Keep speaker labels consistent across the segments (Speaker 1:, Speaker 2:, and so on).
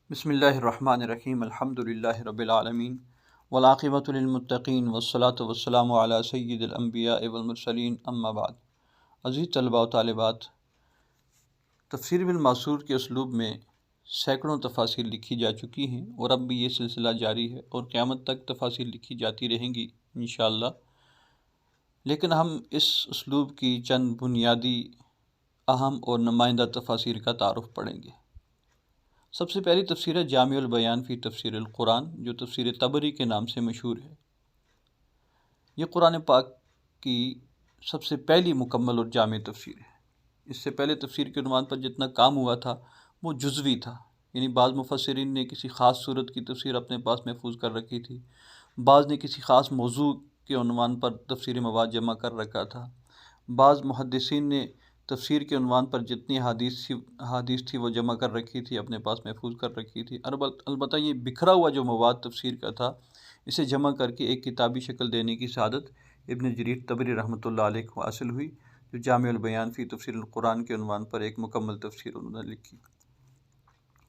Speaker 1: بسم اللہ الرحمن الرحیم الحمد للہ رب العالمین والعاقبۃ للمتقین والصلاة والسلام علی سید الانبیاء والمرسلین اما بعد۔ عزیز طلباء و طالبات، تفسیر بالمأثور کے اسلوب میں سینکڑوں تفاسیر لکھی جا چکی ہیں اور اب بھی یہ سلسلہ جاری ہے اور قیامت تک تفاسیر لکھی جاتی رہیں گی انشاءاللہ۔ لیکن ہم اس اسلوب کی چند بنیادی اہم اور نمائندہ تفاسیر کا تعارف پڑھیں گے۔ سب سے پہلی تفسیر ہے جامع البیان فی تفسیر القرآن، جو تفسیر طبری کے نام سے مشہور ہے۔ یہ قرآن پاک کی سب سے پہلی مکمل اور جامع تفسیر ہے۔ اس سے پہلے تفسیر کے عنوان پر جتنا کام ہوا تھا وہ جزوی تھا، یعنی بعض مفسرین نے کسی خاص صورت کی تفسیر اپنے پاس محفوظ کر رکھی تھی، بعض نے کسی خاص موضوع کے عنوان پر تفسیری مواد جمع کر رکھا تھا، بعض محدثین نے تفسیر کے عنوان پر جتنی حدیث تھی وہ جمع کر رکھی تھی، اپنے پاس محفوظ کر رکھی تھی۔ البتہ یہ بکھرا ہوا جو مواد تفسیر کا تھا، اسے جمع کر کے ایک کتابی شکل دینے کی سعادت ابن جریر طبری رحمۃ اللہ علیہ کو حاصل ہوئی، جو جامع البیان فی تفسیر القرآن کے عنوان پر ایک مکمل تفسیر انہوں نے لکھی۔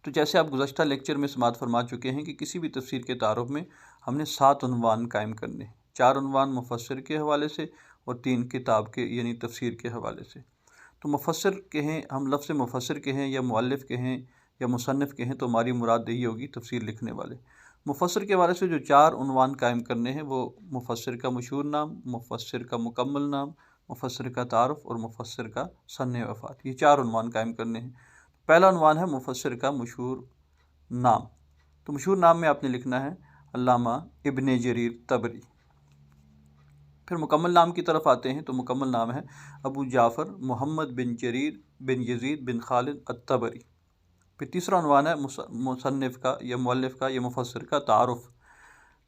Speaker 1: تو جیسے آپ گزشتہ لیکچر میں سماعت فرما چکے ہیں کہ کسی بھی تفسیر کے تعارف میں ہم نے 7 عنوان قائم کرنے ہیں، 4 عنوان مفسر کے حوالے سے اور 3 کتاب کے یعنی تفسیر کے حوالے سے۔ تو مفسر کہیں، ہم لفظ مفسر کہیں یا مؤلف کہیں یا مصنف کہیں تو ہماری مراد یہی ہوگی تفسیر لکھنے والے۔ مفسر کے حوالے سے جو 4 عنوان قائم کرنے ہیں وہ مفسر کا مشہور نام، مفسر کا مکمل نام، مفسر کا تعارف اور مفسر کا سن وفات، یہ 4 عنوان قائم کرنے ہیں۔ پہلا عنوان ہے مفسر کا مشہور نام۔ تو مشہور نام میں آپ نے لکھنا ہے علامہ ابن جریر طبری۔ پھر مکمل نام کی طرف آتے ہیں تو مکمل نام ہے ابو جعفر محمد بن جریر بن یزید بن خالد الطبری۔ پھر تیسرا عنوان ہے مصنف کا یا مؤلف کا یا مفسر کا تعارف۔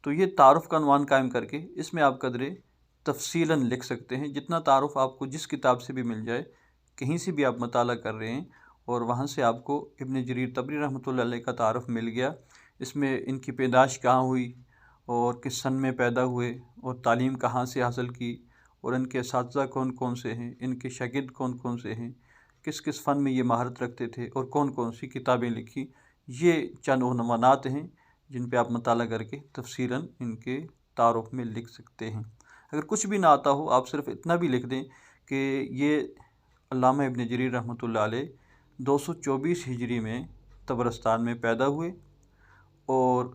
Speaker 1: تو یہ تعارف کا عنوان قائم کر کے اس میں آپ قدرے تفصیلاً لکھ سکتے ہیں، جتنا تعارف آپ کو جس کتاب سے بھی مل جائے، کہیں سے بھی آپ مطالعہ کر رہے ہیں اور وہاں سے آپ کو ابن جریر طبری رحمۃ اللہ علیہ کا تعارف مل گیا، اس میں ان کی پیدائش کہاں ہوئی اور کس سن میں پیدا ہوئے اور تعلیم کہاں سے حاصل کی اور ان کے اساتذہ کون کون سے ہیں، ان کے شاگرد کون کون سے ہیں، کس کس فن میں یہ مہارت رکھتے تھے اور کون کون سی کتابیں لکھی، یہ چند عنوانات ہیں جن پہ آپ مطالعہ کر کے تفصیلاً ان کے تعارف میں لکھ سکتے ہیں۔ اگر کچھ بھی نہ آتا ہو، آپ صرف اتنا بھی لکھ دیں کہ یہ علامہ ابن جریر رحمۃ اللہ علیہ 224 ہجری میں طبرستان میں پیدا ہوئے اور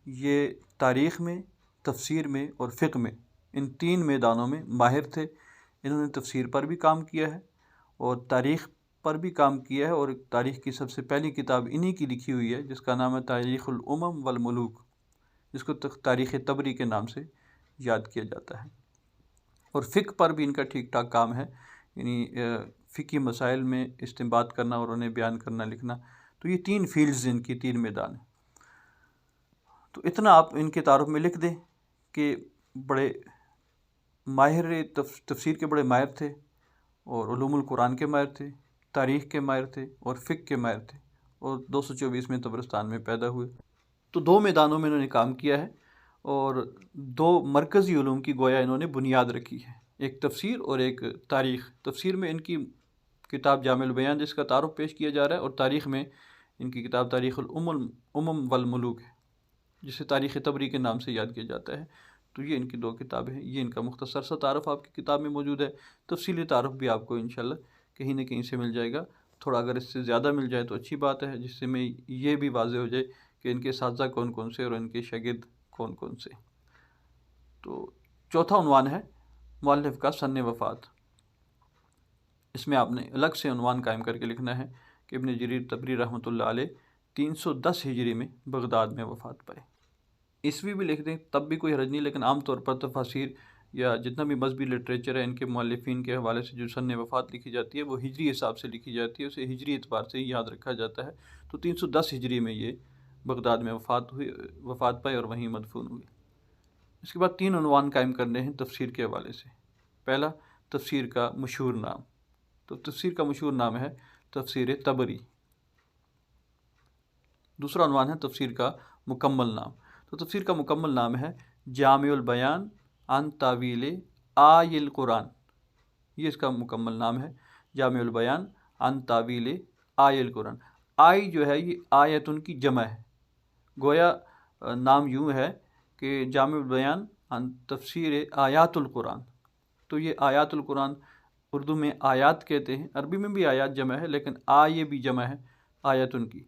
Speaker 1: یہ تاریخ میں، تفسیر میں اور فقہ میں، ان 3 میدانوں میں ماہر تھے۔ انہوں نے تفسیر پر بھی کام کیا ہے اور تاریخ پر بھی کام کیا ہے، اور تاریخ کی سب سے پہلی کتاب انہی کی لکھی ہوئی ہے جس کا نام ہے تاریخ الامم والملوک، جس کو تاریخ طبری کے نام سے یاد کیا جاتا ہے۔ اور فقہ پر بھی ان کا ٹھیک ٹھاک کام ہے، یعنی فقہی مسائل میں استنباط کرنا اور انہیں بیان کرنا، لکھنا۔ تو یہ 3 فیلڈز ان کی، 3 میدان ہیں۔ تو اتنا آپ ان کے تعارف میں لکھ دیں کہ بڑے ماہر، تفسیر کے بڑے ماہر تھے اور علوم القرآن کے ماہر تھے، تاریخ کے ماہر تھے اور فقہ کے ماہر تھے، اور 224 میں طبرستان میں پیدا ہوئے۔ تو 2 میدانوں میں انہوں نے کام کیا ہے اور 2 مرکزی علوم کی گویا انہوں نے بنیاد رکھی ہے، ایک تفسیر اور ایک تاریخ۔ تفسیر میں ان کی کتاب جامع البیان جس کا تعارف پیش کیا جا رہا ہے، اور تاریخ میں ان کی کتاب تاریخ الامم والملوک ہے جسے تاریخ طبری کے نام سے یاد کیا جاتا ہے۔ تو یہ ان کی 2 کتابیں ہیں، یہ ان کا مختصر سا تعارف آپ کی کتاب میں موجود ہے۔ تفصیلی تعارف بھی آپ کو انشاءاللہ کہیں نہ کہیں سے مل جائے گا، تھوڑا اگر اس سے زیادہ مل جائے تو اچھی بات ہے، جس سے میں یہ بھی واضح ہو جائے کہ ان کے اساتذہ کون کون سے اور ان کے شاگرد کون کون سے۔ تو چوتھا عنوان ہے مؤلف کا سن وفات۔ اس میں آپ نے الگ سے عنوان قائم کر کے لکھنا ہے کہ ابن جریر طبری رحمۃ اللہ علیہ 310 ہجری میں بغداد میں وفات پائے۔ عیسوی بھی لکھ دیں تب بھی کوئی حرج نہیں، لیکن عام طور پر تفاسیر یا جتنا بھی مذہبی لٹریچر ہے ان کے مؤلفین کے حوالے سے جو سن وفات لکھی جاتی ہے وہ ہجری حساب سے لکھی جاتی ہے، اسے ہجری اعتبار سے ہی یاد رکھا جاتا ہے۔ تو 310 ہجری میں یہ بغداد میں وفات پائے اور وہیں مدفون ہوئے۔ اس کے بعد 3 عنوان قائم کرنے ہیں تفسیر کے حوالے سے۔ پہلا، تفسیر کا مشہور نام۔ تو تفسیر کا مشہور نام ہے تفسیر طبری۔ دوسرا عنوان ہے تفسیر کا مکمل نام۔ تو تفسیر کا مکمل نام ہے جامع البیان عن تاویل آی القرآن، یہ اس کا مکمل نام ہے، جامع البیان عن تاویل آی القرآن۔ آئی جو ہے یہ آیتن کی جمع ہے، گویا نام یوں ہے کہ جامع البیان عن تفسیر آیات القرآن. تو یہ آیات القرآن اردو میں آیات کہتے ہیں، عربی میں بھی آیات جمع ہے لیکن آیے بھی جمع ہے آیتن کی.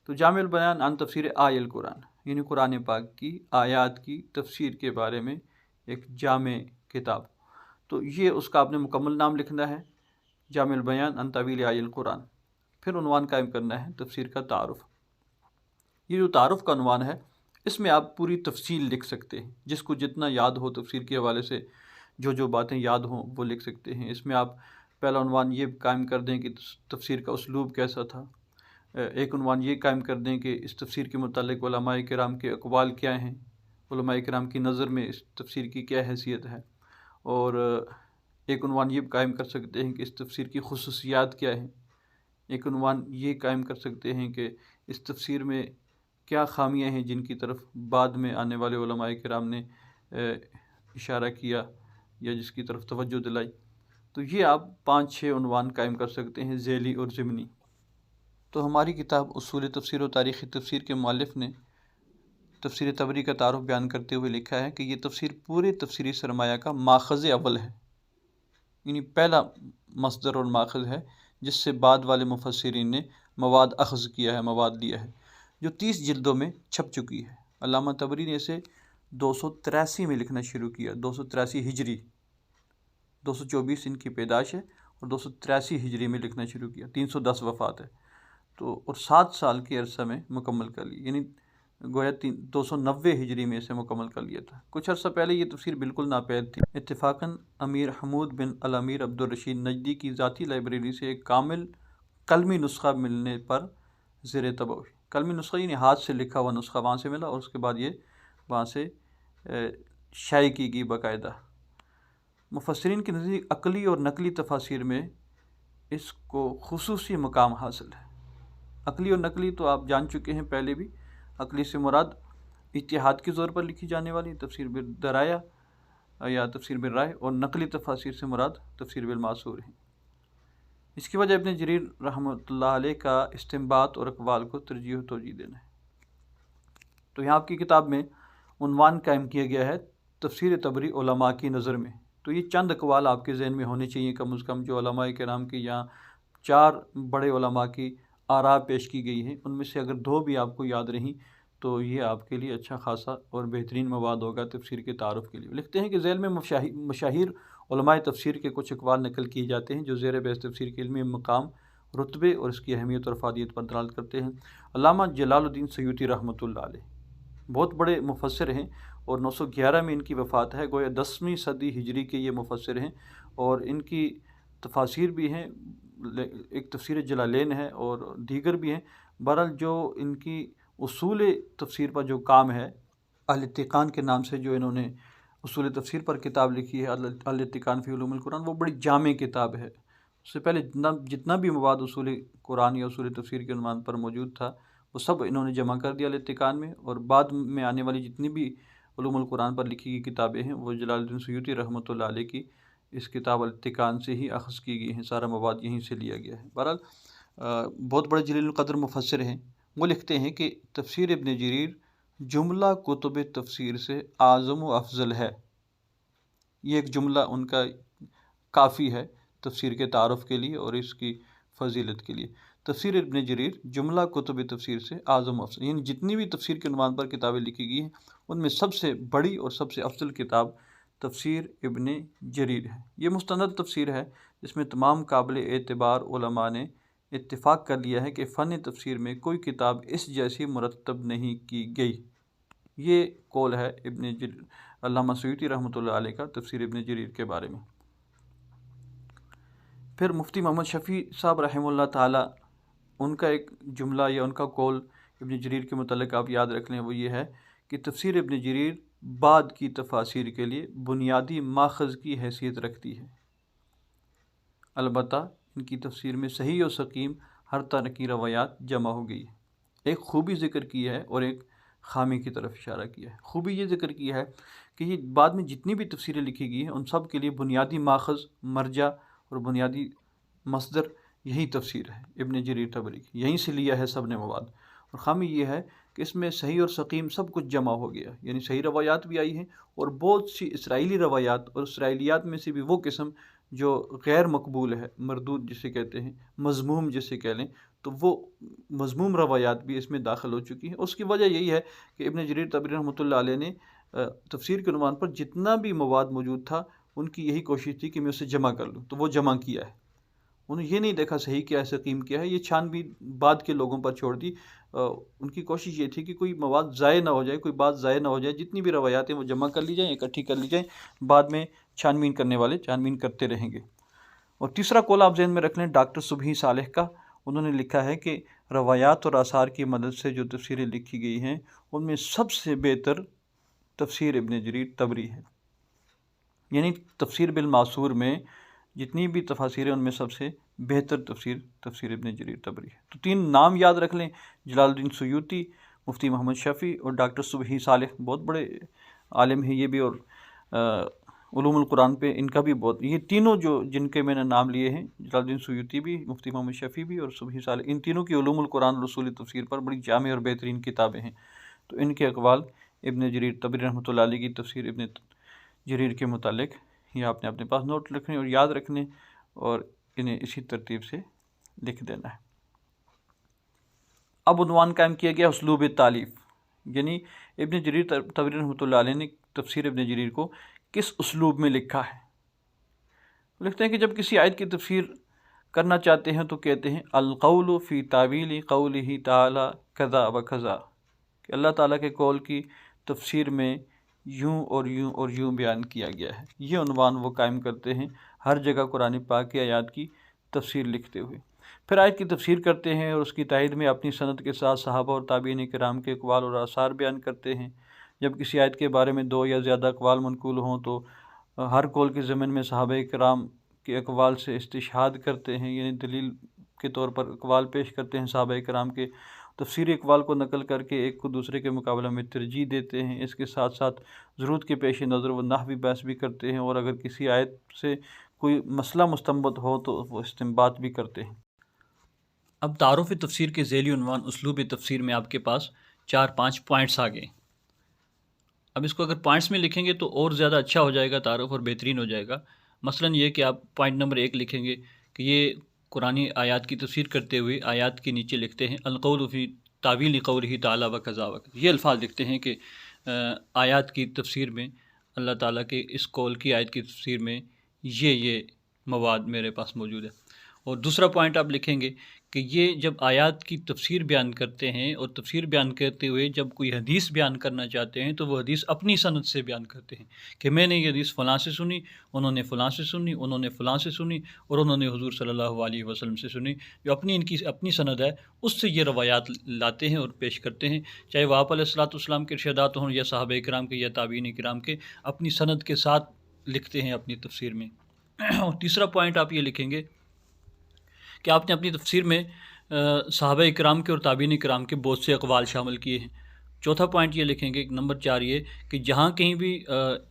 Speaker 1: تو جامع البیان عن تفسیر آی القرآن یعنی قرآن پاک کی آیات کی تفسیر کے بارے میں ایک جامع کتاب. تو یہ اس کا آپ نے مکمل نام لکھنا ہے، جامع البیان عن تاویل آی القرآن. پھر عنوان قائم کرنا ہے تفسیر کا تعارف. یہ جو تعارف کا عنوان ہے اس میں آپ پوری تفصیل لکھ سکتے ہیں، جس کو جتنا یاد ہو تفسیر کے حوالے سے جو باتیں یاد ہوں وہ لکھ سکتے ہیں. اس میں آپ پہلا عنوان یہ قائم کر دیں کہ تفسیر کا اسلوب کیسا تھا. ایک عنوان یہ قائم کر دیں کہ اس تفسیر کے متعلق علماء کرام کے اقوال کیا ہیں، علماء کرام کی نظر میں اس تفسیر کی کیا حیثیت ہے. اور ایک عنوان یہ قائم کر سکتے ہیں کہ اس تفسیر کی خصوصیات کیا ہیں. ایک عنوان یہ قائم کر سکتے ہیں کہ اس تفسیر میں کیا خامیاں ہیں جن کی طرف بعد میں آنے والے علماء کرام نے اشارہ کیا یا جس کی طرف توجہ دلائی. تو یہ آپ 5-6 عنوان قائم کر سکتے ہیں ذیلی اور ضمنی. تو ہماری کتاب اصول تفسیر و تاریخ تفسیر کے مؤلف نے تفسیر طبری کا تعارف بیان کرتے ہوئے لکھا ہے کہ یہ تفسیر پورے تفسیری سرمایہ کا ماخذ اول ہے، یعنی پہلا مصدر اور ماخذ ہے جس سے بعد والے مفسرین نے مواد اخذ کیا ہے، مواد لیا ہے، جو 30 جلدوں میں چھپ چکی ہے. علامہ طبری نے اسے 283 میں لکھنا شروع کیا، 283 ہجری، 224 ان کی پیدائش ہے اور 283 ہجری میں لکھنا شروع کیا. 310 وفات ہے. تو اور 7 سال کے عرصہ میں مکمل کر لی، یعنی گویا 290 ہجری میں اسے مکمل کر لیا تھا. کچھ عرصہ پہلے یہ تفسیر بالکل ناپید تھی. اتفاقاً امیر حمود بن الامیر عبدالرشید نجدی کی ذاتی لائبریری سے ایک کامل قلمی نسخہ ملنے پر زیر طبع ہوئی. قلمی نسخہ یعنی ہاتھ سے لکھا ہوا نسخہ وہاں سے ملا اور اس کے بعد یہ وہاں سے شائع کی گئی باقاعدہ. مفسرین کے نزدیک عقلی اور نقلی تفاسیر میں اس کو خصوصی مقام حاصل ہے. عقلی اور نقلی تو آپ جان چکے ہیں پہلے بھی. عقلی سے مراد اجتہاد کے زور پر لکھی جانے والی تفسیر بالدرایا یا تفسیر بالرائے، اور نقلی تفاسیر سے مراد تفسیر بالماثور ہیں. اس کی وجہ ابن جریر رحمۃ اللہ علیہ کا استنباط اور اقوال کو ترجیح و توجیہ دینا ہے. تو یہاں آپ کی کتاب میں عنوان قائم کیا گیا ہے تفسیر طبری علماء کی نظر میں. تو یہ چند اقوال آپ کے ذہن میں ہونے چاہیے کم از کم، جو علماء کرام کی یہاں 4 بڑے علماء کی آراء پیش کی گئی ہیں، ان میں سے اگر 2 بھی آپ کو یاد رہیں تو یہ آپ کے لیے اچھا خاصا اور بہترین مواد ہوگا تفسیر کے تعارف کے لیے. لکھتے ہیں کہ ذیل میں مشاہیر علماء تفسیر کے کچھ اقوال نقل کیے جاتے ہیں جو زیر بحث تفسیر کے علمی مقام، رتبے اور اس کی اہمیت اور افادیت پر دلالت کرتے ہیں. علامہ جلال الدین سیوطی رحمۃ اللہ علیہ بہت بڑے مفسر ہیں اور 911 میں ان کی وفات ہے. گویا 10ویں صدی ہجری کے یہ مفسر ہیں اور ان کی تفاسیر بھی ہیں، ایک تفسیر جلالین ہے اور دیگر بھی ہیں. بہرحال جو ان کی اصول تفسیر پر جو کام ہے، الاتقان کے نام سے جو انہوں نے اصول تفسیر پر کتاب لکھی ہے، الاتقان فی علوم القرآن، وہ بڑی جامع کتاب ہے. اس سے پہلے جتنا بھی مواد اصول قرآن یا اصول تفسیر کے عنوان پر موجود تھا وہ سب انہوں نے جمع کر دیا الاتقان میں، اور بعد میں آنے والی جتنی بھی علوم القرآن پر لکھی گئی کتابیں ہیں وہ جلال الدین سیوطی رحمۃ اللہ علیہ کی اس کتاب الاتقان سے ہی اخذ کی گئی ہیں. سارا مواد یہیں سے لیا گیا ہے. بہرحال بہت بڑے جلیل القدر مفسر ہیں. وہ لکھتے ہیں کہ تفسیر ابن جریر جملہ کتب تفسیر سے اعظم و افضل ہے. یہ ایک جملہ ان کا کافی ہے تفسیر کے تعارف کے لیے اور اس کی فضیلت کے لیے. تفسیر ابن جریر جملہ کتب تفسیر سے اعظم و افضل، یعنی جتنی بھی تفسیر کے عنوان پر کتابیں لکھی گئی ہیں ان میں سب سے بڑی اور سب سے افضل کتاب تفسیر ابن جریر ہے. یہ مستند تفسیر ہے جس میں تمام قابل اعتبار علماء نے اتفاق کر لیا ہے کہ فن تفسیر میں کوئی کتاب اس جیسی مرتب نہیں کی گئی. یہ قول ہے علامہ سیوطی رحمۃ اللہ علیہ کا تفسیر ابن جریر کے بارے میں. پھر مفتی محمد شفیع صاحب رحمہ اللہ تعالی، ان کا ایک جملہ یا ان کا قول ابن جریر کے متعلق آپ یاد رکھ لیں، وہ یہ ہے کہ تفسیر ابن جریر بعد کی تفاسیر کے لیے بنیادی ماخذ کی حیثیت رکھتی ہے. البتہ ان کی تفسیر میں صحیح و سقیم ہر طرح کی روایات جمع ہو گئی ہے. ایک خوبی ذکر کی ہے اور ایک خامی کی طرف اشارہ کیا ہے. خوبی یہ ذکر کی ہے کہ یہ بعد میں جتنی بھی تفسیریں لکھی گئی ہیں ان سب کے لیے بنیادی ماخذ، مرجع اور بنیادی مصدر یہی تفسیر ہے ابن جریر طبری کی، یہیں سے لیا ہے سب نے مواد۔ اور خامی یہ ہے کہ اس میں صحیح اور سقیم سب کچھ جمع ہو گیا، یعنی صحیح روایات بھی آئی ہیں اور بہت سی اسرائیلی روایات، اور اسرائیلیات میں سے بھی وہ قسم جو غیر مقبول ہے، مردود جسے کہتے ہیں، مذموم جسے کہہ لیں، تو وہ مذموم روایات بھی اس میں داخل ہو چکی ہیں۔ اس کی وجہ یہی ہے کہ ابن جریر طبری رحمۃ اللہ علیہ نے تفسیر کے عنوان پر جتنا بھی مواد موجود تھا ان کی یہی کوشش تھی کہ میں اسے جمع کر لوں، تو وہ جمع کیا ہے۔ انہوں نے یہ نہیں دیکھا صحیح کیا ہے سقیم کیا ہے، یہ چھان بھی بعد کے لوگوں پر چھوڑ دی۔ ان کی کوشش یہ تھی کہ کوئی مواد ضائع نہ ہو جائے، کوئی بات ضائع نہ ہو جائے، جتنی بھی روایات ہیں وہ جمع کر لی جائیں، اکٹھی کر لی جائیں، بعد میں چھان بین کرنے والے چھان بین کرتے رہیں گے۔ اور تیسرا قول آپ ذہن میں رکھ لیں ڈاکٹر صبحی صالح کا، انہوں نے لکھا ہے کہ روایات اور آثار کی مدد سے جو تفسیریں لکھی گئی ہیں ان میں سب سے بہتر تفسیر ابن جریر طبری ہے، یعنی تفسیر بالمعصور میں جتنی بھی تفاسیر ہیں ان میں سب سے بہتر تفسیر ابن جریر طبری ہے۔ تو 3 نام یاد رکھ لیں، جلال الدین سیوطی، مفتی محمد شفیع اور ڈاکٹر صبحی صالح، بہت بڑے عالم ہیں یہ بھی، اور علوم القرآن پہ ان کا بھی بہت، یہ تینوں جو جن کے میں نے نام لیے ہیں، جلال الدین سیوطی بھی، مفتی محمد شفیع بھی اور صبحی صالح، ان تینوں کی علوم القرآن اور اصول تفسیر پر بڑی جامع اور بہترین کتابیں ہیں۔ تو ان کے اقوال ابن جریر طبری رحمۃ اللہ علیہ کی تفسیر ابن جریر کے متعلق یہ آپ نے اپنے پاس نوٹ رکھنے اور یاد رکھنے اور انہیں اسی ترتیب سے لکھ دینا ہے۔ اب عنوان قائم کیا گیا اسلوب تالیف، یعنی ابن جریر طبری رحمۃ اللہ علیہ نے تفسیر ابن جریر کو کس اسلوب میں لکھا ہے۔ لکھتے ہیں کہ جب کسی آیت کی تفسیر کرنا چاہتے ہیں تو کہتے ہیں القول فی تعویل قولہ تعالی کذا و کذا، کہ اللہ تعالیٰ کے قول کی تفسیر میں یوں اور یوں اور یوں بیان کیا گیا ہے۔ یہ عنوان وہ قائم کرتے ہیں ہر جگہ قرآن پاک کی آیات کی تفسیر لکھتے ہوئے۔ پھر آیت کی تفسیر کرتے ہیں اور اس کی تائید میں اپنی سند کے ساتھ صحابہ اور تابعین کرام کے اقوال اور آثار بیان کرتے ہیں۔ جب کسی آیت کے بارے میں 2 یا زیادہ اقوال منقول ہوں تو ہر قول کے ضمن میں صحابہ کرام کے اقوال سے استشہاد کرتے ہیں، یعنی دلیل کے طور پر اقوال پیش کرتے ہیں صحابہ کرام کے، تفسیری اقوال کو نقل کر کے ایک کو دوسرے کے مقابلہ میں ترجیح دیتے ہیں۔ اس کے ساتھ ساتھ ضرورت کے پیش نظر وہ نحوی بحث بھی کرتے ہیں، اور اگر کسی آیت سے کوئی مسئلہ مستنبط ہو تو وہ استنباط بھی کرتے ہیں۔ اب تعارف تفسیر کے ذیلی عنوان اسلوب تفسیر میں آپ کے پاس 4-5 پوائنٹس آ گئے۔ اب اس کو اگر پوائنٹس میں لکھیں گے تو اور زیادہ اچھا ہو جائے گا تعارف اور بہترین ہو جائے گا۔ مثلاً یہ کہ آپ پوائنٹ نمبر 1 لکھیں گے کہ یہ قرآنی آیات کی تفسیر کرتے ہوئے آیات کے نیچے لکھتے ہیں القول فی تعویل قولہ تعالی و کذا و کذا، یہ الفاظ لکھتے ہیں کہ آیات کی تفسیر میں اللہ تعالیٰ کے اس قول کی آیت کی تفسیر میں یہ مواد میرے پاس موجود ہے۔ اور دوسرا پوائنٹ آپ لکھیں گے کہ یہ جب آیات کی تفسیر بیان کرتے ہیں اور تفسیر بیان کرتے ہوئے جب کوئی حدیث بیان کرنا چاہتے ہیں تو وہ حدیث اپنی سند سے بیان کرتے ہیں کہ میں نے یہ حدیث فلاں سے سنی، انہوں نے فلاں سے سنی، انہوں نے فلاں سے سنی، اور انہوں نے حضور صلی اللہ علیہ وسلم سے سنی، جو ان کی اپنی سند ہے اس سے یہ روایات لاتے ہیں اور پیش کرتے ہیں، چاہے وہ آپ علیہ الصلوۃ والسلام کے ارشادات ہوں یا صحابہ کرام کے یا تابعین کرام کے، اپنی سند کے ساتھ لکھتے ہیں اپنی تفسیر میں۔ اور تیسرا پوائنٹ آپ یہ لکھیں گے کہ آپ نے اپنی تفسیر میں صحابہ کرام کے اور تابعین کرام کے بہت سے اقوال شامل کیے ہیں۔ چوتھا پوائنٹ یہ لکھیں گے نمبر 4 یہ کہ جہاں کہیں بھی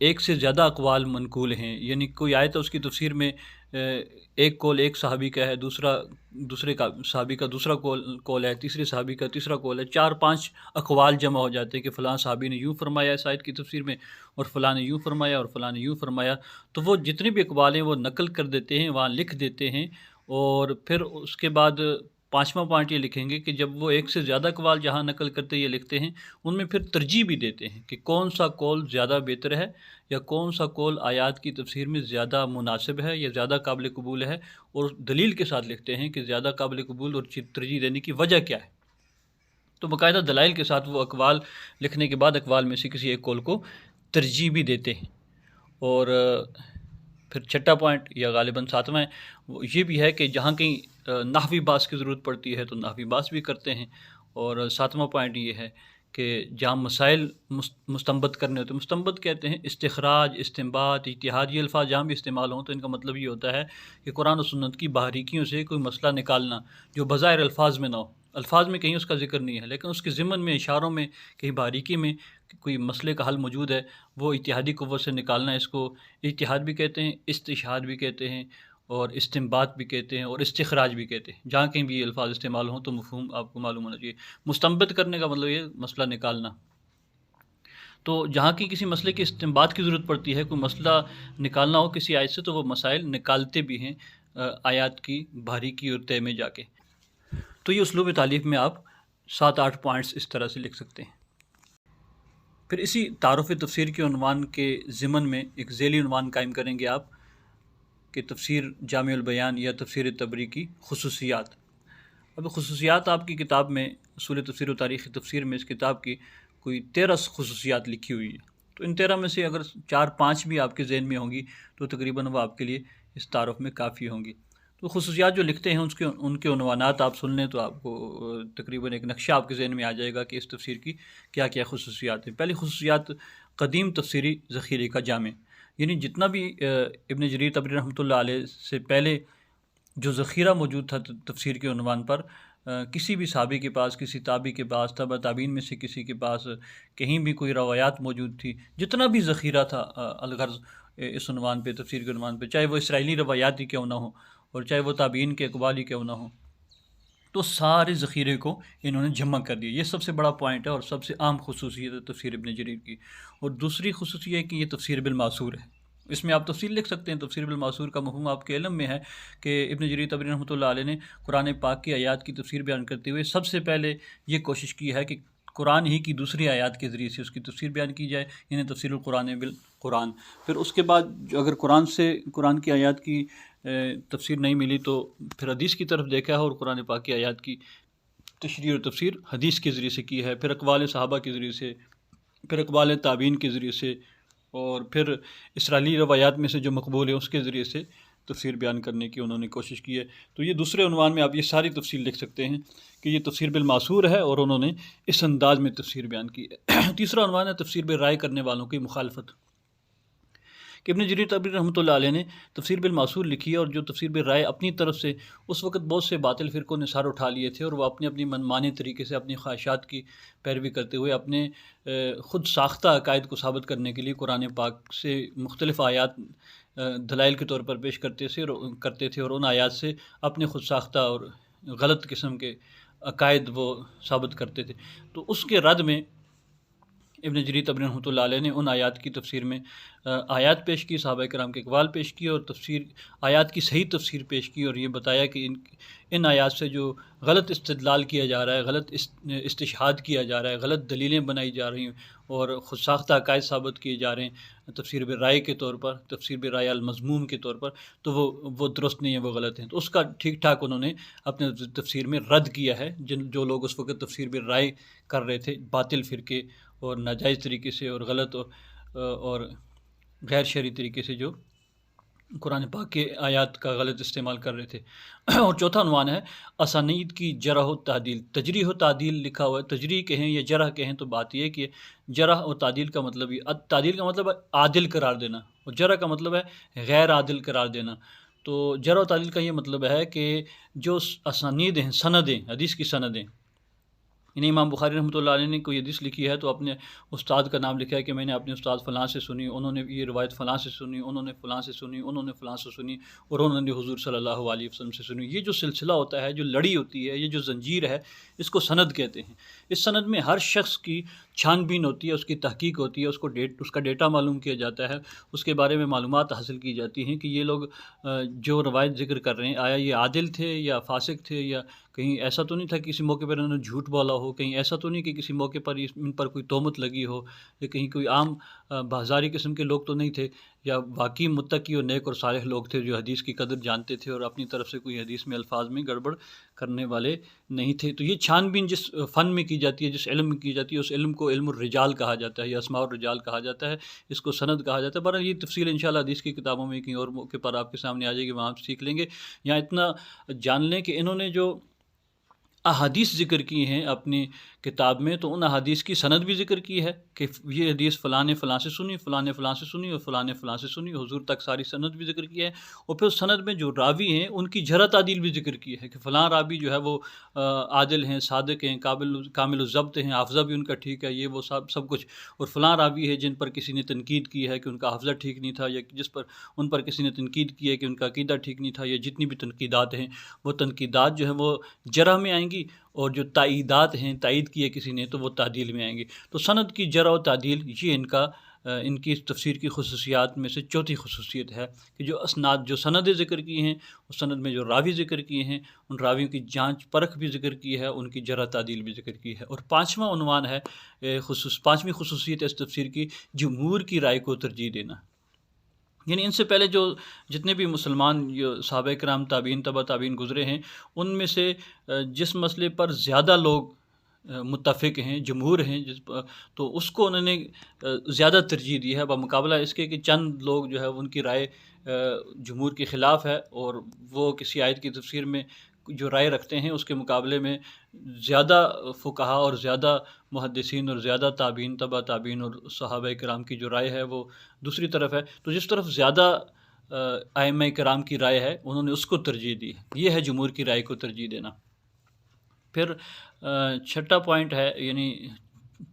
Speaker 1: ایک سے زیادہ اقوال منقول ہیں، یعنی کوئی آیت ہے اس کی تفسیر میں ایک قول ایک صحابی کا ہے، دوسرے کا صحابی کا دوسرا قول ہے، تیسرے صحابی کا تیسرا قول ہے، 4-5 اقوال جمع ہو جاتے ہیں کہ فلاں صحابی نے یوں فرمایا اس آیت کی تفسیر میں، اور فلاں نے یوں فرمایا اور فلاں نے یوں فرمایا، تو وہ جتنے بھی اقوال ہیں وہ نقل کر دیتے ہیں، وہاں لکھ دیتے ہیں۔ اور پھر اس کے بعد 5واں پوائنٹ یہ لکھیں گے کہ جب وہ ایک سے زیادہ اقوال جہاں نقل کرتے یہ لکھتے ہیں، ان میں پھر ترجیح بھی دیتے ہیں کہ کون سا قول زیادہ بہتر ہے یا کون سا قول آیات کی تفسیر میں زیادہ مناسب ہے یا زیادہ قابل قبول ہے، اور دلیل کے ساتھ لکھتے ہیں کہ زیادہ قابل قبول اور ترجیح دینے کی وجہ کیا ہے۔ تو باقاعدہ دلائل کے ساتھ وہ اقوال لکھنے کے بعد اقوال میں سے کسی ایک قول کو ترجیح بھی دیتے ہیں۔ اور پھر چھٹا پوائنٹ یا غالباً 7واں وہ یہ بھی ہے کہ جہاں کہیں نحوی بحث کی ضرورت پڑتی ہے تو نحوی بحث بھی کرتے ہیں۔ اور 7واں پوائنٹ یہ ہے کہ جہاں مسائل مستنبط کرنے ہوتے ہیں، مستنبط کہتے ہیں استخراج، استنباط، اجتہاد، یہ الفاظ جہاں بھی استعمال ہوں تو ان کا مطلب یہ ہوتا ہے کہ قرآن و سنت کی باریکیوں سے کوئی مسئلہ نکالنا جو بظاہر الفاظ میں نہ ہو، الفاظ میں کہیں اس کا ذکر نہیں ہے لیکن اس کے ضمن میں، اشاروں میں، کہیں باریکی میں کوئی مسئلے کا حل موجود ہے، وہ اجتہادی قوت سے نکالنا، اس کو اجتہاد بھی کہتے ہیں، استشہاد بھی کہتے ہیں۔ اور استنباط بھی کہتے ہیں اور استخراج بھی کہتے ہیں. جہاں کہیں بھی یہ الفاظ استعمال ہوں تو مفہوم آپ کو معلوم ہونا چاہیے. مستنبط کرنے کا مطلب یہ مسئلہ نکالنا. تو جہاں کی کسی مسئلے کی استنباط کی ضرورت پڑتی ہے، کوئی مسئلہ نکالنا ہو کسی آیت سے، تو وہ مسائل نکالتے بھی ہیں آیات کی باریکی اور تہ میں جا کے. تو یہ اسلوب تعلیف میں آپ 7-8 پوائنٹس اس طرح سے لکھ سکتے ہیں. پھر اسی تعارف تفسیر کے عنوان کے ضمن میں ایک ذیلی عنوان قائم کریں گے آپ کہ تفسیر جامع البیان یا تفسیر تبری کی خصوصیات. اب خصوصیات آپ کی کتاب میں اصول تفسیر و تاریخ تفسیر میں اس کتاب کی کوئی 13 خصوصیات لکھی ہوئی ہے. تو ان 13 میں سے اگر 4-5 بھی آپ کے ذہن میں ہوں گی تو تقریباً وہ آپ کے لیے اس تعارف میں کافی ہوں گی. تو خصوصیات جو لکھتے ہیں ان کے عنوانات آپ سن لیں تو آپ کو تقریباً ایک نقشہ آپ کے ذہن میں آ جائے گا کہ اس تفسیر کی کیا کیا خصوصیات ہیں. پہلی خصوصیات قدیم تفسیری ذخیرے کا جامع، یعنی جتنا بھی ابن جریر طبری رحمۃ اللہ علیہ سے پہلے جو ذخیرہ موجود تھا تفسیر کے عنوان پر، کسی بھی صحابی کے پاس، کسی تابعی کے پاس، تابع تابعین میں سے کسی کے پاس کہیں بھی کوئی روایات موجود تھی، جتنا بھی ذخیرہ تھا الغرض اس عنوان پہ، تفسیر کے عنوان پہ، چاہے وہ اسرائیلی روایات ہی کیوں نہ ہوں اور چاہے وہ تابعین کے اقوال ہی کیوں نہ ہوں، تو سارے ذخیرے کو انہوں نے جمع کر دیا. یہ سب سے بڑا پوائنٹ ہے اور سب سے عام خصوصیت ہے تفسیر ابن جریر کی. اور دوسری خصوصیت ہے کہ یہ تفسیر بالماثور ہے. اس میں آپ تفصیل لکھ سکتے ہیں. تفسیر بالماثور کا مفہوم آپ کے علم میں ہے کہ ابن جریر طبری رحمۃ اللہ علیہ نے قرآن پاک کی آیات کی تفسیر بیان کرتے ہوئے سب سے پہلے یہ کوشش کی ہے کہ قرآن ہی کی دوسری آیات کے ذریعے سے اس کی تفسیر بیان کی جائے، یعنی تفسیر القرآن بالقرآن. پھر اس کے بعد اگر قرآن کی آیات کی تفسیر نہیں ملی تو پھر حدیث کی طرف دیکھا ہے اور قرآن پاک کی آیات کی تشریح اور تفسیر حدیث کے ذریعے سے کی ہے، پھر اقوال صحابہ کے ذریعے سے، پھر اقوال تابعین کے ذریعے سے، اور پھر اسرائیلی روایات میں سے جو مقبول ہے اس کے ذریعے سے تفسیر بیان کرنے کی انہوں نے کوشش کی ہے. تو یہ دوسرے عنوان میں آپ یہ ساری تفصیل لکھ سکتے ہیں کہ یہ تفسیر بالماثور ہے اور انہوں نے اس انداز میں تفسیر بیان کی ہے. تیسرا عنوان ہے تفسیر بالرائے کرنے والوں کی مخالفت. کہ ابن جریر طبری رحمۃ اللہ علیہ نے تفسیر بالماثور لکھی ہے، اور جو تفسیر بالرائے اپنی طرف سے اس وقت بہت سے باطل فرقوں نے سر اٹھا لیے تھے اور وہ اپنی منمانے طریقے سے اپنی خواہشات کی پیروی کرتے ہوئے اپنے خود ساختہ عقائد کو ثابت کرنے کے لیے قرآن پاک سے مختلف آیات دلائل کے طور پر پیش کرتے تھے اور ان آیات سے اپنے خود ساختہ اور غلط قسم کے عقائد وہ ثابت کرتے تھے. تو اس کے رد میں ابن جریر طبری رحمۃ اللہ علیہ نے ان آیات کی تفسیر میں آیات پیش کی، صحابہ کرام کے اقوال پیش کیے اور آیات کی صحیح تفسیر پیش کی، اور یہ بتایا کہ ان آیات سے جو غلط استدلال کیا جا رہا ہے، غلط استشہاد کیا جا رہا ہے، غلط دلیلیں بنائی جا رہی ہیں اور خود ساختہ عقائد ثابت کیے جا رہے ہیں تفسیر بالرائے کے طور پر، تفسیر بالرائے المضموم کے طور پر، تو وہ درست نہیں ہیں، وہ غلط ہیں. تو اس کا ٹھیک ٹھاک انہوں نے اپنے تفسیر میں رد کیا ہے. جو لوگ اس وقت تفسیر بالرائے کر رہے تھے، باطل فرقے اور ناجائز طریقے سے اور غلط اور غیر شرعی طریقے سے جو قرآن پاک کے آیات کا غلط استعمال کر رہے تھے. اور چوتھا عنوان ہے اسانید کی جرح و تعدیل. تجریح و تعدیل لکھا ہوا ہے. تجریح کہیں یا جرح کہیں تو بات یہ ہے کہ جرح اور تعدیل کا مطلب تعدیل کا مطلب ہے عادل قرار دینا اور جرح کا مطلب ہے غیر عادل قرار دینا. تو جرح و تعدیل کا یہ مطلب ہے کہ جو اسانید ہیں، سندیں، حدیث کی سندیں، یعنی امام بخاری رحمۃ اللہ علیہ نے کوئی حدیث لکھی ہے تو اپنے استاد کا نام لکھا ہے کہ میں نے اپنے استاد فلاں سے سنی، انہوں نے یہ روایت فلاں سے سنی، انہوں نے فلاں سے سنی، انہوں نے فلاں سے سنی، اور انہوں نے حضور صلی اللہ علیہ وسلم سے سنی. یہ جو سلسلہ ہوتا ہے، جو لڑی ہوتی ہے، یہ جو زنجیر ہے، اس کو سند کہتے ہیں. اس سند میں ہر شخص کی چھان بین ہوتی ہے، اس کی تحقیق ہوتی ہے، اس کا ڈیٹا معلوم کیا جاتا ہے، اس کے بارے میں معلومات حاصل کی جاتی ہیں کہ یہ لوگ جو روایت ذکر کر رہے ہیں آیا یہ عادل تھے یا فاسق تھے، یا کہیں ایسا تو نہیں تھا کسی موقع پر انہوں نے جھوٹ بولا ہو، کہیں ایسا تو نہیں کہ کسی موقع پر ان پر کوئی تہمت لگی ہو، یا کہیں کوئی عام بازاری قسم کے لوگ تو نہیں تھے، یا واقعی متقی اور نیک اور صالح لوگ تھے جو حدیث کی قدر جانتے تھے اور اپنی طرف سے کوئی حدیث میں الفاظ میں گڑبڑ کرنے والے نہیں تھے. تو یہ چھان بین جس فن میں کی جاتی ہے، جس علم میں کی جاتی ہے، اس علم کو علم الرجال کہا جاتا ہے یا اسماء الرجال کہا جاتا ہے، اس کو سند کہا جاتا ہے. بہرحال یہ تفصیل انشاءاللہ حدیث کی کتابوں میں کہیں اور موقع پر آپ کے سامنے آ جائے گی، وہاں آپ سیکھ لیں گے. یہاں اتنا جان لیں کہ انہوں نے جو احادیث ذکر کی ہیں اپنی کتاب میں تو ان احادیث کی سند بھی ذکر کی ہے کہ یہ حدیث فلاں نے فلاں سے سنی، فلاں نے فلاں سے سنی، اور فلاں نے فلاں سے سنی، حضور تک ساری سند بھی ذکر کی ہے، اور پھر سند میں جو راوی ہیں ان کی جرح تعدیل بھی ذکر کی ہے کہ فلاں راوی جو ہے وہ عادل ہیں، صادق ہیں، کامل الضبط ہیں، حافظہ بھی ان کا ٹھیک ہے، یہ وہ سب کچھ، اور فلاں راوی ہے جن پر کسی نے تنقید کی ہے کہ ان کا حافظہ ٹھیک نہیں تھا، یا جس پر ان پر کسی نے تنقید کی ہے کہ ان کا عقیدہ ٹھیک نہیں تھا، یا جتنی بھی تنقیدات ہیں وہ تنقیدات جو ہیں وہ جرح میں آئیں گی، اور جو تائیدات ہیں، تائید کی ہے کسی نے، تو وہ تعدیل میں آئیں گی۔ تو سند کی جرح و تعدیل یہ ان کی تفسیر کی خصوصیات میں سے چوتھی خصوصیت ہے کہ جو اسناد، جو سندیں ذکر کی ہیں، اس سند میں جو راوی ذکر کیے ہیں ان راویوں کی جانچ پرکھ بھی ذکر کی ہے، ان کی جرح تعدیل بھی ذکر کی ہے۔ اور پانچواں عنوان ہے، پانچویں خصوصیت ہے اس تفسیر کی، جمہور کی رائے کو ترجیح دینا۔ یعنی ان سے پہلے جو جتنے بھی مسلمان صحابہ کرام، تابعین، تبع تابعین گزرے ہیں، ان میں سے جس مسئلے پر زیادہ لوگ متفق ہیں، جمہور ہیں، تو اس کو انہوں نے زیادہ ترجیح دی ہے، بمقابلہ اس کے کہ چند لوگ جو ہے ان کی رائے جمہور کے خلاف ہے، اور وہ کسی آیت کی تفسیر میں جو رائے رکھتے ہیں اس کے مقابلے میں زیادہ فقہا اور زیادہ محدثین اور زیادہ تابعین، تبع تابعین اور صحابہ کرام کی جو رائے ہے وہ دوسری طرف ہے۔ تو جس طرف زیادہ ائمہ کرام کی رائے ہے انہوں نے اس کو ترجیح دی ہے، یہ ہے جمہور کی رائے کو ترجیح دینا۔ پھر چھٹا پوائنٹ ہے، یعنی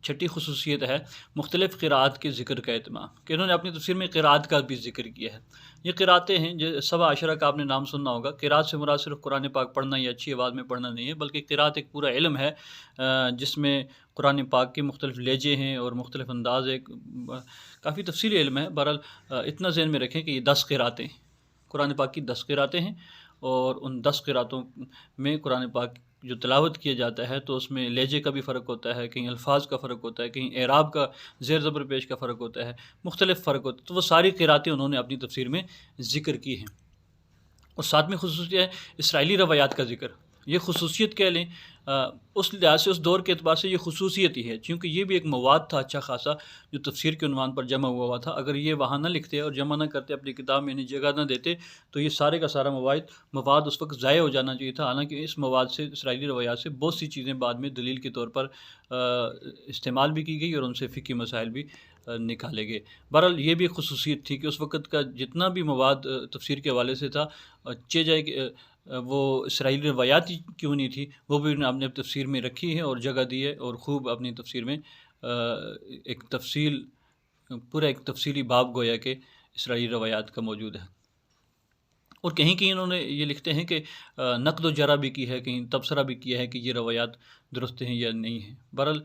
Speaker 1: چھٹی خصوصیت ہے مختلف قراءات کے ذکر کا اہتمام، کہ انہوں نے اپنی تفسیر میں قراءت کا بھی ذکر کیا ہے۔ یہ قراءتیں ہیں جو سبع عشرہ کا آپ نے نام سننا ہوگا۔ قراءت سے مراد صرف قرآن پاک پڑھنا یا اچھی آواز میں پڑھنا نہیں ہے، بلکہ قراءت ایک پورا علم ہے جس میں قرآن پاک کے مختلف لہجے ہیں اور مختلف انداز، ایک کافی تفصیلی علم ہے۔ بہرحال اتنا ذہن میں رکھیں کہ یہ 10 قراءتیں ہیں، قرآن پاک کی 10 قراءتیں ہیں، اور ان 10 قراءتوں میں قرآن پاک جو تلاوت کیا جاتا ہے تو اس میں لہجے کا بھی فرق ہوتا ہے، کہیں الفاظ کا فرق ہوتا ہے، کہیں اعراب کا، زیر زبر پیش کا فرق ہوتا ہے، مختلف فرق ہوتا ہے، تو وہ ساری قراءتیں انہوں نے اپنی تفسیر میں ذکر کی ہیں۔ اور ساتویں خصوصیت ہے اسرائیلی روایات کا ذکر۔ یہ خصوصیت کہہ لیں اس لحاظ سے، اس دور کے اعتبار سے یہ خصوصیت ہی ہے، کیونکہ یہ بھی ایک مواد تھا اچھا خاصا جو تفسیر کے عنوان پر جمع ہوا تھا۔ اگر یہ وہاں نہ لکھتے اور جمع نہ کرتے، اپنی کتاب میں انہیں جگہ نہ دیتے، تو یہ سارے کا سارا مواد اس وقت ضائع ہو جانا چاہیے تھا۔ حالانکہ اس مواد سے، اسرائیلی روایات سے بہت سی چیزیں بعد میں دلیل کے طور پر استعمال بھی کی گئی، اور ان سے فقہی مسائل بھی نکالے گئے۔ بہرحال یہ بھی خصوصیت تھی کہ اس وقت کا جتنا بھی مواد تفسیر کے حوالے سے تھا، چہ جائے کہ وہ اسرائیلی روایات کیوں نہیں تھی، وہ بھی انہوں نے اپنے تفسیر میں رکھی ہے اور جگہ دی ہے، اور خوب اپنی تفسیر میں ایک تفصیلی باب گویا کہ اسرائیلی روایات کا موجود ہے۔ اور کہیں کہیں انہوں نے یہ لکھتے ہیں کہ نقد و جرح بھی کی ہے، کہیں تبصرہ بھی کیا ہے کہ یہ روایات درست ہیں یا نہیں ہیں۔ بہرحال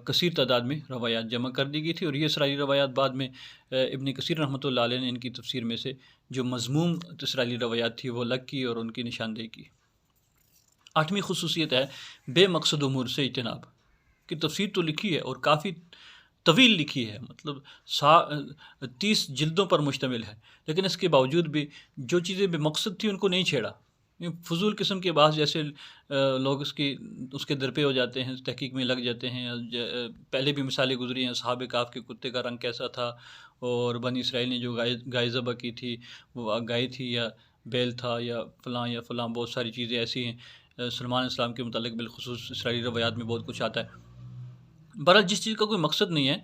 Speaker 1: کثیر تعداد میں روایات جمع کر دی گئی تھی، اور یہ اسرائیلی روایات بعد میں ابن کثیر رحمۃ اللہ علیہ نے ان کی تفسیر میں سے جو مضموم اسرائیلی روایات تھی وہ الگ کی اور ان کی نشاندہی کی۔ آٹھویں خصوصیت ہے بے مقصد امور سے اجتناب، کہ تفسیر تو لکھی ہے اور کافی طویل لکھی ہے، مطلب 30 جلدوں پر مشتمل ہے، لیکن اس کے باوجود بھی جو چیزیں بے مقصد تھیں ان کو نہیں چھیڑا۔ فضول قسم کے بعض جیسے لوگ اس کے در پہ ہو جاتے ہیں، تحقیق میں لگ جاتے ہیں۔ پہلے بھی مثالیں گزری ہیں، اصحاب کہف کے کتے کا رنگ کیسا تھا، اور بنی اسرائیل نے جو گائے ذبح کی تھی وہ گائے تھی یا بیل تھا یا فلاں، بہت ساری چیزیں ایسی ہیں۔ سلمان اسلام کے متعلق بالخصوص اسرائیلی روایات میں بہت کچھ آتا ہے۔ بہرحال جس چیز کا کوئی مقصد نہیں ہے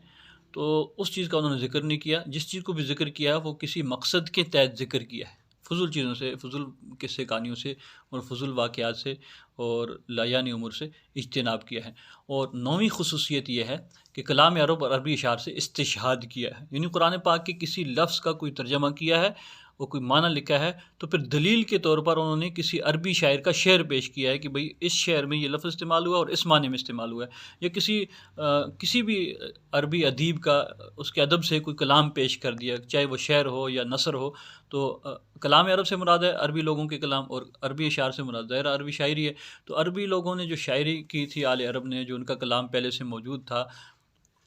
Speaker 1: تو اس چیز کا انہوں نے ذکر نہیں کیا، جس چیز کو بھی ذکر کیا وہ کسی مقصد کے تحت ذکر کیا ہے، فضول چیزوں سے، فضول قصے کہانیوں سے اور فضول واقعات سے اور لایانی امور سے اجتناب کیا ہے۔ اور 9ویں خصوصیت یہ ہے کہ کلام عرب اور عربی اشعار سے استشہاد کیا ہے، یعنی قرآن پاک کے کسی لفظ کا کوئی ترجمہ کیا ہے، وہ کوئی معنی لکھا ہے، تو پھر دلیل کے طور پر انہوں نے کسی عربی شاعر کا شعر پیش کیا ہے کہ بھئی اس شعر میں یہ لفظ استعمال ہوا اور اس معنی میں استعمال ہوا ہے، یا کسی بھی عربی ادیب کا اس کے ادب سے کوئی کلام پیش کر دیا، چاہے وہ شعر ہو یا نثر ہو۔ تو کلام عرب سے مراد ہے عربی لوگوں کے کلام، اور عربی اشعار سے مراد ظاہر عربی شاعری ہے۔ تو عربی لوگوں نے جو شاعری کی تھی، آل عرب نے، جو ان کا کلام پہلے سے موجود تھا،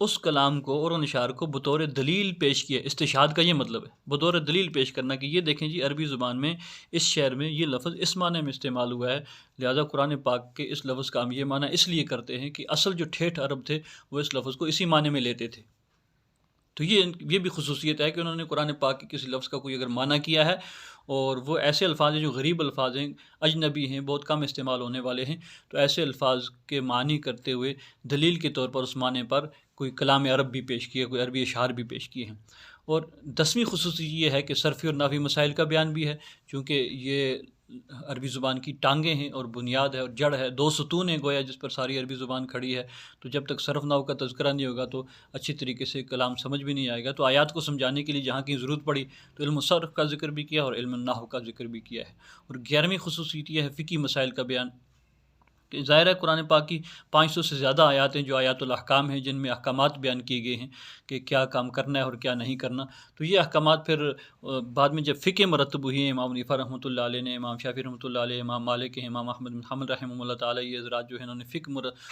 Speaker 1: اس کلام کو اور ان اشعار کو بطور دلیل پیش کیا۔ استشہاد کا یہ مطلب ہے بطور دلیل پیش کرنا، کہ یہ دیکھیں جی عربی زبان میں اس شعر میں یہ لفظ اس معنی میں استعمال ہوا ہے، لہذا قرآن پاک کے اس لفظ کا ہم یہ معنی اس لیے کرتے ہیں کہ اصل جو ٹھیٹھ عرب تھے وہ اس لفظ کو اسی معنی میں لیتے تھے۔ تو یہ بھی خصوصیت ہے کہ انہوں نے قرآن پاک کے کسی لفظ کا کوئی اگر معنی کیا ہے اور وہ ایسے الفاظ ہیں جو غریب الفاظ ہیں، اجنبی ہیں، بہت کم استعمال ہونے والے ہیں، تو ایسے الفاظ کے معنی کرتے ہوئے دلیل کے طور پر اس معنی پر کوئی کلام عرب بھی پیش کیا، کوئی عربی اشعار بھی پیش کیے ہیں۔ اور 10ویں خصوصیت یہ ہے کہ صرفی اور نحوی مسائل کا بیان بھی ہے، چونکہ یہ عربی زبان کی ٹانگیں ہیں اور بنیاد ہے اور جڑ ہے، 2 ستون ہیں گویا جس پر ساری عربی زبان کھڑی ہے۔ تو جب تک صرف نحو کا تذکرہ نہیں ہوگا تو اچھی طریقے سے کلام سمجھ بھی نہیں آئے گا۔ تو آیات کو سمجھانے کے لیے جہاں کہیں ضرورت پڑی تو علم الصرف کا ذکر بھی کیا اور علم النحو کا ذکر بھی کیا ہے۔ اور 11ویں خصوصیت یہ ہے فقہی مسائل کا بیان، کہ ظاہر ہے قرآن پاک کی 500 سے زیادہ آیات ہیں جو آیات الاحکام ہیں، جن میں احکامات بیان کیے گئے ہیں کہ کیا کام کرنا ہے اور کیا نہیں کرنا۔ تو یہ احکامات پھر بعد میں جب فقہ مرتب ہوئی ہیں، امام حنیفہ رحمۃ اللہ علیہ نے، امام شافعی رحمۃ اللہ علیہ، امام مالک ہیں، امام احمد بن حنبل رحمہ اللہ تعالیٰ، یہ حضرات جو ہیں انہوں نے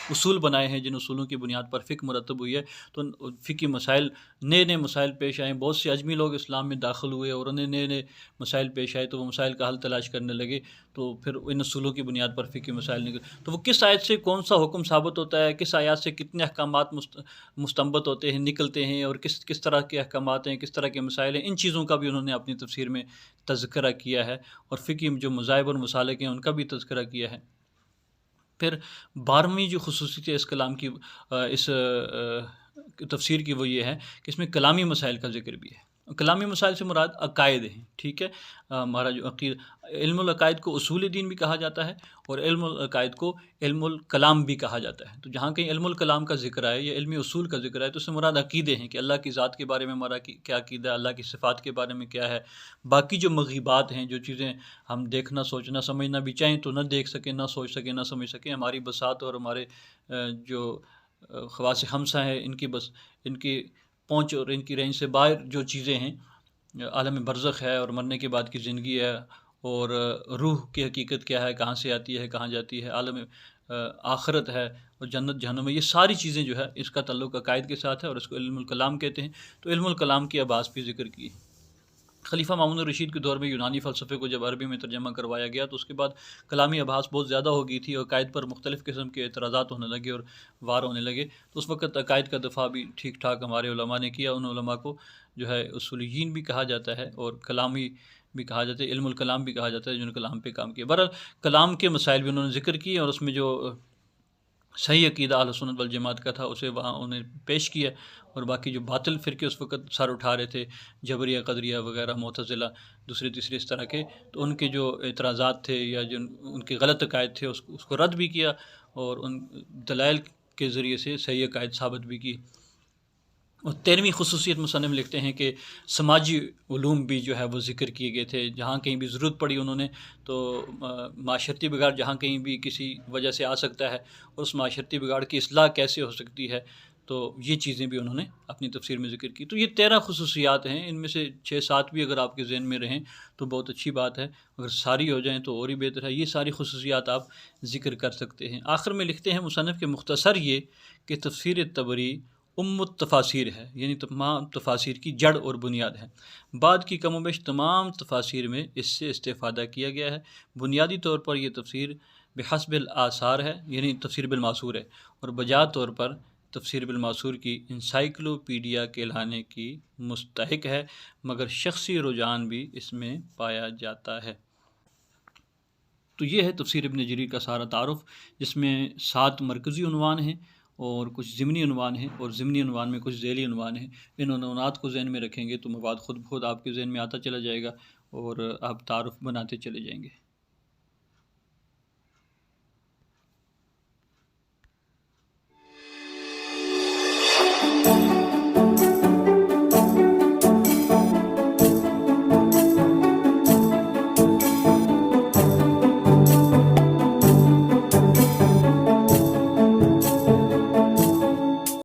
Speaker 1: اصول بنائے ہیں جن اصولوں کی بنیاد پر فقہ مرتب ہوئی ہے۔ تو فقہی مسائل، نئے مسائل پیش آئے، بہت سے اجمی لوگ اسلام میں داخل ہوئے اور انہیں نئے مسائل پیش آئے، تو وہ مسائل کا حل تلاش کرنے لگے، تو پھر ان اصولوں کی بنیاد پر فقہی مسائل نکلے۔ تو وہ کس آیت سے کون سا حکم ثابت ہوتا ہے، کس آیات سے کتنے احکامات مستنبط ہوتے ہیں، نکلتے ہیں، اور کس طرح کے احکامات ہیں، کس طرح کے مسائل ہیں، ان چیزوں کا بھی انہوں نے اپنی تفسیر میں تذکرہ کیا ہے، اور فقہی جو مذاہب اور مسالک ہیں ان کا بھی تذکرہ کیا ہے۔ پھر 12ویں جو خصوصیت ہے اس کلام کی، اس تفسیر کی، وہ یہ ہے کہ اس میں کلامی مسائل کا ذکر بھی ہے۔ کلامی مسائل سے مراد عقائد ہیں، ٹھیک ہے، ہمارا جو علم العقائد کو اصول دین بھی کہا جاتا ہے اور علم العقائد کو علم الکلام بھی کہا جاتا ہے۔ تو جہاں کہیں علم الکلام کا ذکر ہے یا علمی اصول کا ذکر ہے تو اس سے مراد عقیدے ہیں، کہ اللہ کی ذات کے بارے میں ہمارا کیا عقیدہ ہے، اللہ کی صفات کے بارے میں کیا ہے، باقی جو مغیبات ہیں، جو چیزیں ہم دیکھنا، سوچنا، سمجھنا بھی چاہیں تو نہ دیکھ سکیں، نہ سوچ سکیں، نہ سمجھ سکیں، ہماری بساط اور ہمارے جو خواص خمسہ ہیں ان کی پہنچ اور ان کی رینج سے باہر جو چیزیں ہیں، عالم برزخ ہے اور مرنے کے بعد کی زندگی ہے، اور روح کی حقیقت کیا ہے، کہاں سے آتی ہے، کہاں جاتی ہے، عالم آخرت ہے اور جنت جہنم ہے، یہ ساری چیزیں جو ہے اس کا تعلق عقائد کے ساتھ ہے اور اس کو علم الکلام کہتے ہیں۔ تو علم الکلام کی آباس بھی ذکر کی ہے۔ خلیفہ مامون الرشید کے دور میں یونانی فلسفے کو جب عربی میں ترجمہ کروایا گیا تو اس کے بعد کلامی ابحاث بہت زیادہ ہو گئی تھی اور عقائد پر مختلف قسم کے اعتراضات ہونے لگے اور وار ہونے لگے، تو اس وقت عقائد کا دفاع بھی ٹھیک ٹھاک ہمارے علماء نے کیا۔ ان علماء کو جو ہے اصولیین بھی کہا جاتا ہے اور کلامی بھی کہا جاتا ہے، علم الکلام بھی کہا جاتا ہے، جنہوں نے کلام پہ کام کیا۔ بہرحال کلام کے مسائل بھی انہوں نے ذکر کیے اور اس میں جو صحیح عقیدہ اہل سنت والجماعت کا تھا اسے وہاں انہیں پیش کیا، اور باقی جو باطل فرقے اس وقت سر اٹھا رہے تھے، جبریہ، قدریہ وغیرہ، معتزلہ، دوسرے تیسرے اس طرح کے، تو ان کے جو اعتراضات تھے یا جو ان کے غلط عقائد تھے اس کو رد بھی کیا اور ان دلائل کے ذریعے سے صحیح عقائد ثابت بھی کی۔ اور 13ویں خصوصیت مصنف لکھتے ہیں کہ سماجی علوم بھی جو ہے وہ ذکر کیے گئے تھے، جہاں کہیں بھی ضرورت پڑی انہوں نے، تو معاشرتی بگاڑ جہاں کہیں بھی کسی وجہ سے آ سکتا ہے اور اس معاشرتی بگاڑ کی اصلاح کیسے ہو سکتی ہے، تو یہ چیزیں بھی انہوں نے اپنی تفسیر میں ذکر کی۔ تو یہ 13 خصوصیات ہیں، ان میں سے 6-7 بھی اگر آپ کے ذہن میں رہیں تو بہت اچھی بات ہے، اگر ساری ہو جائیں تو اور ہی بہتر ہے۔ یہ ساری خصوصیات آپ ذکر کر سکتے ہیں۔ آخر میں لکھتے ہیں مصنف کے مختصر یہ کہ تفسیر طبری التفاسیر ہے، یعنی تمام تفاسیر کی جڑ اور بنیاد ہے۔ بعد کی کم و بیش تمام تفاسیر میں اس سے استفادہ کیا گیا ہے۔ بنیادی طور پر یہ تفسیر بحسب الآثار ہے، یعنی تفسیر بالماثور ہے، اور بجا طور پر تفسیر بالماثور کی انسائکلوپیڈیا کہلانے کی مستحق ہے، مگر شخصی رجحان بھی اس میں پایا جاتا ہے۔ تو یہ ہے تفسیر ابن جریر کا سارا تعارف، جس میں 7 مرکزی عنوان ہیں اور کچھ ضمنی عنوان ہیں، اور ضمنی عنوان میں کچھ ذیلی عنوان ہیں۔ ان عنوانات کو ذہن میں رکھیں گے تو مواد خود بخود آپ کے ذہن میں آتا چلا جائے گا اور آپ تعارف بناتے چلے جائیں گے۔